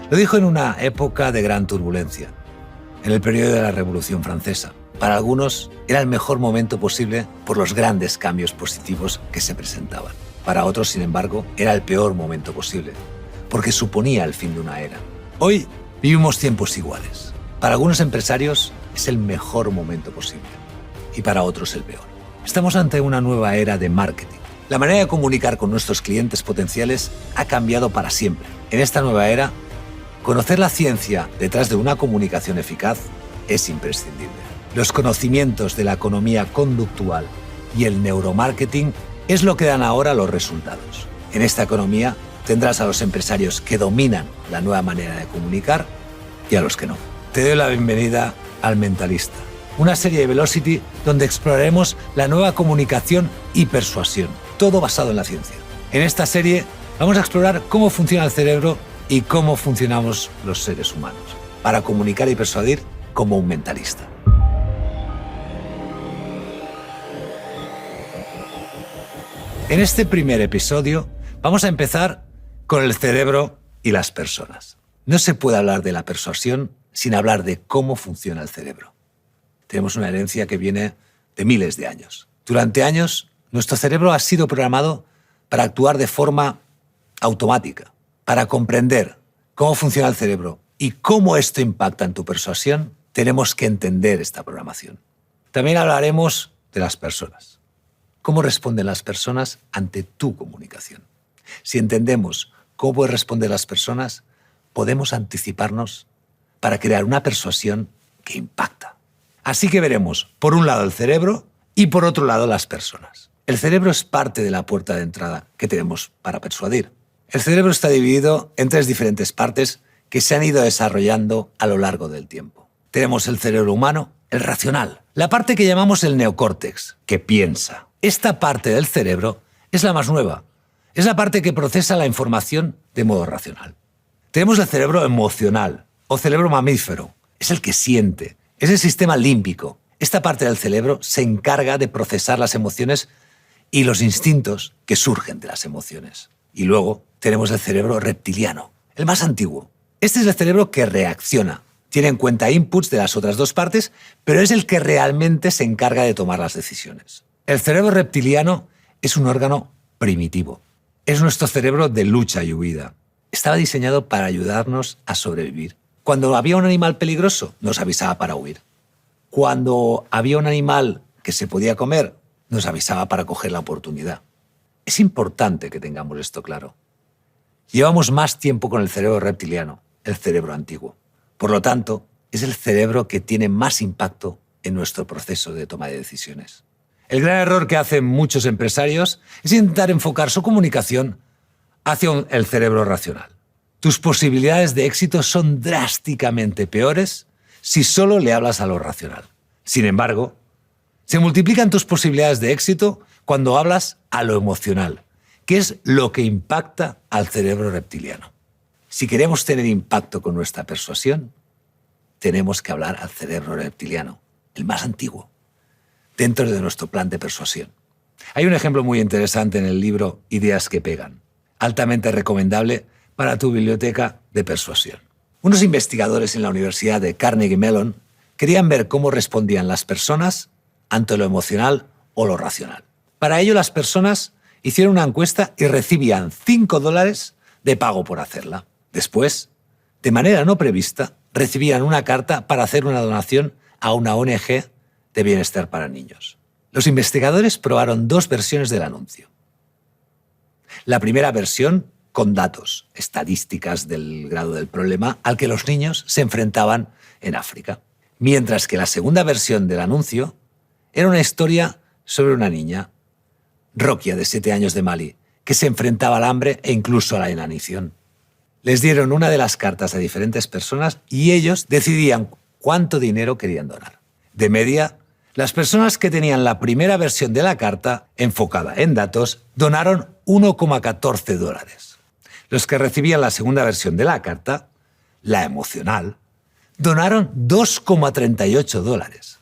Lo dijo en una época de gran turbulencia, en el periodo de la Revolución Francesa. Para algunos era el mejor momento posible por los grandes cambios positivos que se presentaban. Para otros, sin embargo, era el peor momento posible, porque suponía el fin de una era. Hoy vivimos tiempos iguales. Para algunos empresarios es el mejor momento posible y para otros el peor. Estamos ante una nueva era de marketing. La manera de comunicar con nuestros clientes potenciales ha cambiado para siempre. En esta nueva era, conocer la ciencia detrás de una comunicación eficaz es imprescindible. Los conocimientos de la economía conductual y el neuromarketing es lo que dan ahora los resultados. En esta economía tendrás a los empresarios que dominan la nueva manera de comunicar y a los que no. Te doy la bienvenida al Mentalista, una serie de Velocity donde exploraremos la nueva comunicación y persuasión, todo basado en la ciencia. En esta serie vamos a explorar cómo funciona el cerebro y cómo funcionamos los seres humanos, para comunicar y persuadir como un mentalista. En este primer episodio vamos a empezar con el cerebro y las personas. No se puede hablar de la persuasión sin hablar de cómo funciona el cerebro. Tenemos una herencia que viene de miles de años. Durante años, nuestro cerebro ha sido programado para actuar de forma automática. Para comprender cómo funciona el cerebro y cómo esto impacta en tu persuasión, tenemos que entender esta programación. También hablaremos de las personas. ¿Cómo responden las personas ante tu comunicación? Si entendemos cómo responden las personas, podemos anticiparnos para crear una persuasión que impacta. Así que veremos, por un lado, el cerebro y por otro lado, las personas. El cerebro es parte de la puerta de entrada que tenemos para persuadir. El cerebro está dividido en 3 diferentes partes que se han ido desarrollando a lo largo del tiempo. Tenemos el cerebro humano, el racional, la parte que llamamos el neocórtex, que piensa. Esta parte del cerebro es la más nueva. Es la parte que procesa la información de modo racional. Tenemos el cerebro emocional o cerebro mamífero. Es el que siente. Es el sistema límbico. Esta parte del cerebro se encarga de procesar las emociones y los instintos que surgen de las emociones. Y luego tenemos el cerebro reptiliano, el más antiguo. Este es el cerebro que reacciona. Tiene en cuenta inputs de las otras 2 partes, pero es el que realmente se encarga de tomar las decisiones. El cerebro reptiliano es un órgano primitivo. Es nuestro cerebro de lucha y huida. Estaba diseñado para ayudarnos a sobrevivir. Cuando había un animal peligroso, nos avisaba para huir. Cuando había un animal que se podía comer, nos avisaba para coger la oportunidad. Es importante que tengamos esto claro. Llevamos más tiempo con el cerebro reptiliano, el cerebro antiguo. Por lo tanto, es el cerebro que tiene más impacto en nuestro proceso de toma de decisiones. El gran error que hacen muchos empresarios es intentar enfocar su comunicación hacia el cerebro racional. Tus posibilidades de éxito son drásticamente peores si solo le hablas a lo racional. Sin embargo, se multiplican tus posibilidades de éxito cuando hablas a lo emocional, que es lo que impacta al cerebro reptiliano. Si queremos tener impacto con nuestra persuasión, tenemos que hablar al cerebro reptiliano, el más antiguo, dentro de nuestro plan de persuasión. Hay un ejemplo muy interesante en el libro Ideas que pegan, altamente recomendable para tu biblioteca de persuasión. Unos investigadores en la Universidad de Carnegie Mellon querían ver cómo respondían las personas ante lo emocional o lo racional. Para ello, las personas hicieron una encuesta y recibían $5 de pago por hacerla. Después, de manera no prevista, recibían una carta para hacer una donación a una ONG de bienestar para niños. Los investigadores probaron 2 versiones del anuncio. La primera versión con datos, estadísticas del grado del problema al que los niños se enfrentaban en África. Mientras que la segunda versión del anuncio era una historia sobre una niña, Rokia, de 7 años, de Mali, que se enfrentaba al hambre e incluso a la inanición. Les dieron una de las cartas a diferentes personas y ellos decidían cuánto dinero querían donar. De media, las personas que tenían la primera versión de la carta, enfocada en datos, donaron $1,14. Los que recibían la segunda versión de la carta, la emocional, donaron $2,38,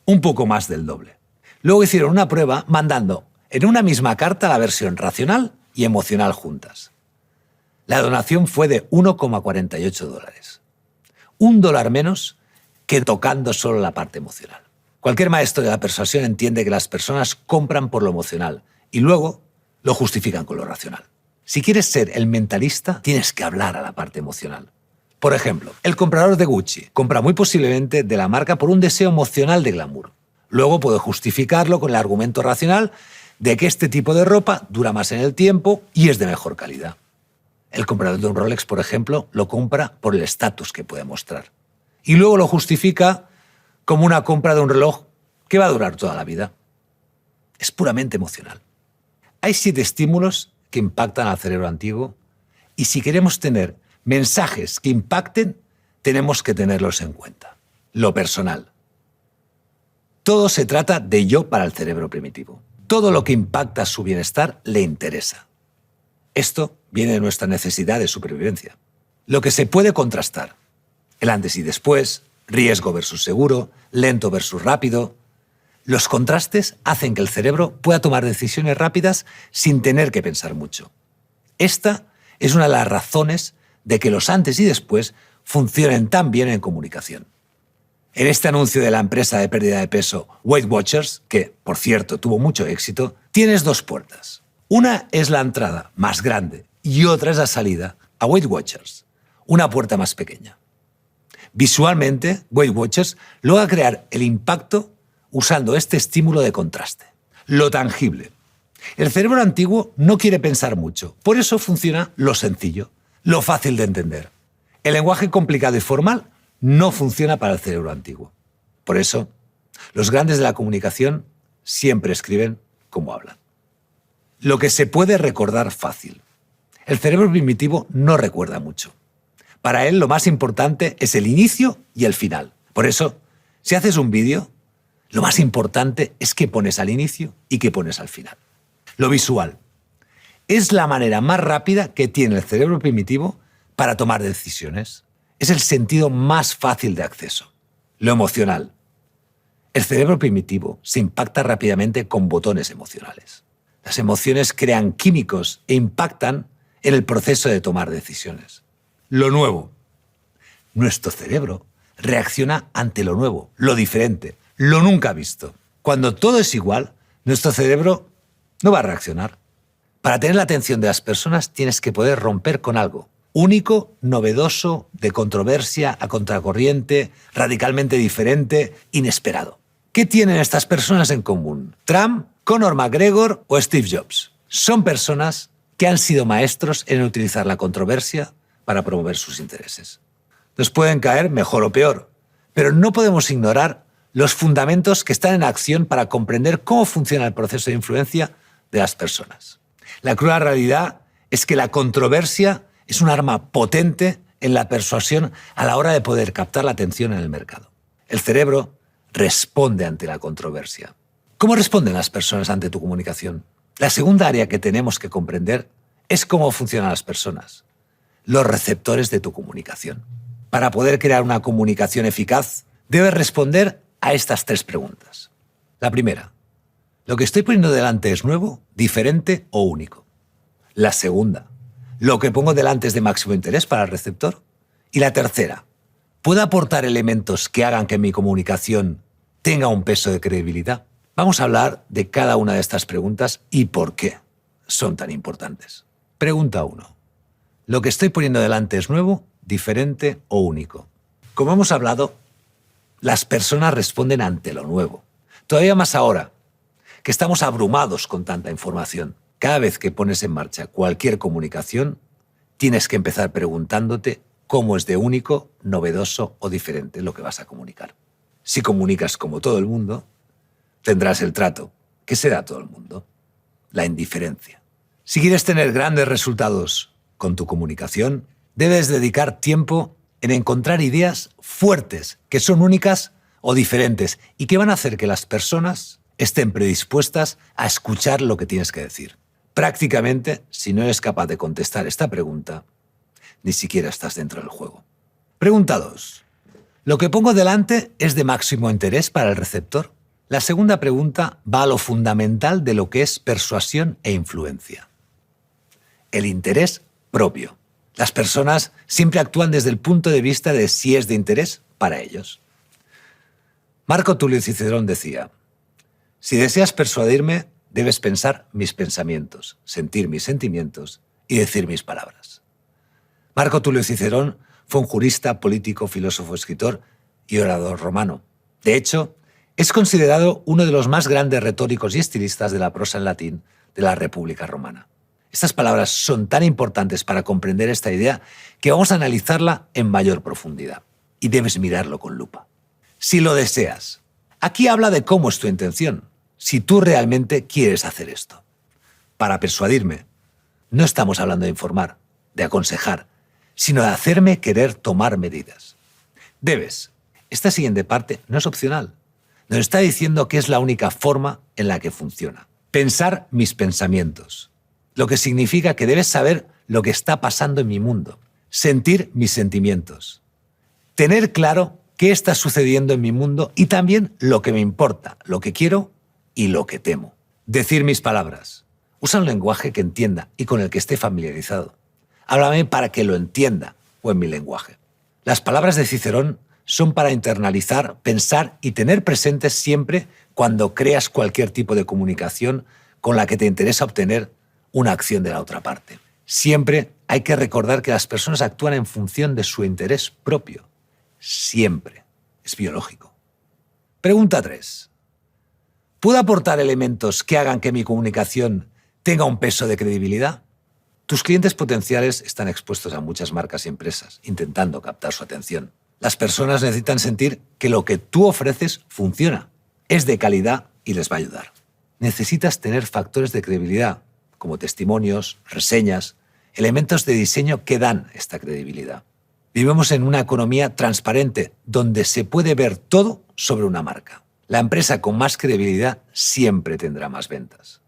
un poco más del doble. Luego hicieron una prueba mandando en una misma carta la versión racional y emocional juntas. La donación fue de $1,48. $1 menos que tocando solo la parte emocional. Cualquier maestro de la persuasión entiende que las personas compran por lo emocional y luego lo justifican con lo racional. Si quieres ser el mentalista, tienes que hablar a la parte emocional. Por ejemplo, el comprador de Gucci compra muy posiblemente de la marca por un deseo emocional de glamour. Luego puede justificarlo con el argumento racional de que este tipo de ropa dura más en el tiempo y es de mejor calidad. El comprador de un Rolex, por ejemplo, lo compra por el estatus que puede mostrar. Y luego lo justifica como una compra de un reloj que va a durar toda la vida. Es puramente emocional. Hay 7 estímulos que impactan al cerebro antiguo y si queremos tener mensajes que impacten, tenemos que tenerlos en cuenta. Lo personal. Todo se trata de yo para el cerebro primitivo. Todo lo que impacta su bienestar le interesa. Esto viene de nuestra necesidad de supervivencia. Lo que se puede contrastar, el antes y después, riesgo versus seguro, lento versus rápido. Los contrastes hacen que el cerebro pueda tomar decisiones rápidas sin tener que pensar mucho. Esta es una de las razones de que los antes y después funcionen tan bien en comunicación. En este anuncio de la empresa de pérdida de peso Weight Watchers, que, por cierto, tuvo mucho éxito, tienes 2 puertas. Una es la entrada, más grande, y otra es la salida, a Weight Watchers, una puerta más pequeña. Visualmente, Weight Watchers logra crear el impacto usando este estímulo de contraste, lo tangible. El cerebro antiguo no quiere pensar mucho, por eso funciona lo sencillo, lo fácil de entender. El lenguaje complicado y formal no funciona para el cerebro antiguo. Por eso, los grandes de la comunicación siempre escriben como hablan. Lo que se puede recordar fácil. El cerebro primitivo no recuerda mucho. Para él lo más importante es el inicio y el final. Por eso, si haces un vídeo, lo más importante es qué pones al inicio y qué pones al final. Lo visual. Es la manera más rápida que tiene el cerebro primitivo para tomar decisiones. Es el sentido más fácil de acceso. Lo emocional. El cerebro primitivo se impacta rápidamente con botones emocionales. Las emociones crean químicos e impactan en el proceso de tomar decisiones. Lo nuevo. Nuestro cerebro reacciona ante lo nuevo, lo diferente, lo nunca visto. Cuando todo es igual, nuestro cerebro no va a reaccionar. Para tener la atención de las personas tienes que poder romper con algo único, novedoso, de controversia, a contracorriente, radicalmente diferente, inesperado. ¿Qué tienen estas personas en común? Trump, Conor McGregor o Steve Jobs. Son personas que han sido maestros en utilizar la controversia para promover sus intereses. Nos pueden caer mejor o peor, pero no podemos ignorar los fundamentos que están en acción para comprender cómo funciona el proceso de influencia de las personas. La cruda realidad es que la controversia es un arma potente en la persuasión a la hora de poder captar la atención en el mercado. El cerebro responde ante la controversia. ¿Cómo responden las personas ante tu comunicación? La segunda área que tenemos que comprender es cómo funcionan las personas, los receptores de tu comunicación. Para poder crear una comunicación eficaz, debes responder a estas 3 preguntas. La primera, ¿lo que estoy poniendo delante es nuevo, diferente o único? La segunda, ¿lo que pongo delante es de máximo interés para el receptor? Y la tercera, ¿puedo aportar elementos que hagan que mi comunicación tenga un peso de credibilidad? Vamos a hablar de cada una de estas preguntas y por qué son tan importantes. Pregunta 1. ¿Lo que estoy poniendo delante es nuevo, diferente o único? Como hemos hablado, las personas responden ante lo nuevo. Todavía más ahora, que estamos abrumados con tanta información. Cada vez que pones en marcha cualquier comunicación, tienes que empezar preguntándote cómo es de único, novedoso o diferente lo que vas a comunicar. Si comunicas como todo el mundo, tendrás el trato que se da a todo el mundo, la indiferencia. Si quieres tener grandes resultados con tu comunicación, debes dedicar tiempo en encontrar ideas fuertes que son únicas o diferentes y que van a hacer que las personas estén predispuestas a escuchar lo que tienes que decir. Prácticamente, si no eres capaz de contestar esta pregunta, ni siquiera estás dentro del juego. Pregunta 2. ¿Lo que pongo delante es de máximo interés para el receptor? La segunda pregunta va a lo fundamental de lo que es persuasión e influencia. El interés propio. Las personas siempre actúan desde el punto de vista de si es de interés para ellos. Marco Tulio Cicerón decía: si deseas persuadirme, debes pensar mis pensamientos, sentir mis sentimientos y decir mis palabras. Marco Tulio Cicerón fue un jurista, político, filósofo, escritor y orador romano. De hecho, es considerado uno de los más grandes retóricos y estilistas de la prosa en latín de la República Romana. Estas palabras son tan importantes para comprender esta idea que vamos a analizarla en mayor profundidad. Y debes mirarlo con lupa. Si lo deseas. Aquí habla de cómo es tu intención, si tú realmente quieres hacer esto. Para persuadirme, no estamos hablando de informar, de aconsejar, sino de hacerme querer tomar medidas. Debes. Esta siguiente parte no es opcional. Nos está diciendo que es la única forma en la que funciona. Pensar mis pensamientos. Lo que significa que debes saber lo que está pasando en mi mundo. Sentir mis sentimientos. Tener claro qué está sucediendo en mi mundo y también lo que me importa, lo que quiero y lo que temo. Decir mis palabras. Usa un lenguaje que entienda y con el que esté familiarizado. Háblame para que lo entienda o en mi lenguaje. Las palabras de Cicerón son para internalizar, pensar y tener presentes siempre cuando creas cualquier tipo de comunicación con la que te interesa obtener una acción de la otra parte. Siempre hay que recordar que las personas actúan en función de su interés propio. Siempre. Es biológico. Pregunta 3. ¿Puedo aportar elementos que hagan que mi comunicación tenga un peso de credibilidad? Tus clientes potenciales están expuestos a muchas marcas y empresas, intentando captar su atención. Las personas necesitan sentir que lo que tú ofreces funciona, es de calidad y les va a ayudar. Necesitas tener factores de credibilidad, como testimonios, reseñas, elementos de diseño que dan esta credibilidad. Vivimos en una economía transparente, donde se puede ver todo sobre una marca. La empresa con más credibilidad siempre tendrá más ventas.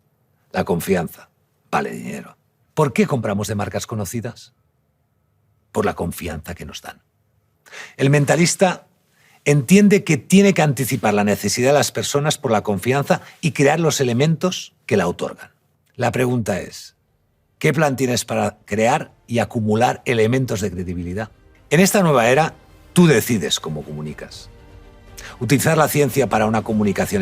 La confianza vale dinero. ¿Por qué compramos de marcas conocidas? Por la confianza que nos dan. El mentalista entiende que tiene que anticipar la necesidad de las personas por la confianza y crear los elementos que la otorgan. La pregunta es, ¿qué plan tienes para crear y acumular elementos de credibilidad? En esta nueva era, tú decides cómo comunicas. Utilizar la ciencia para una comunicación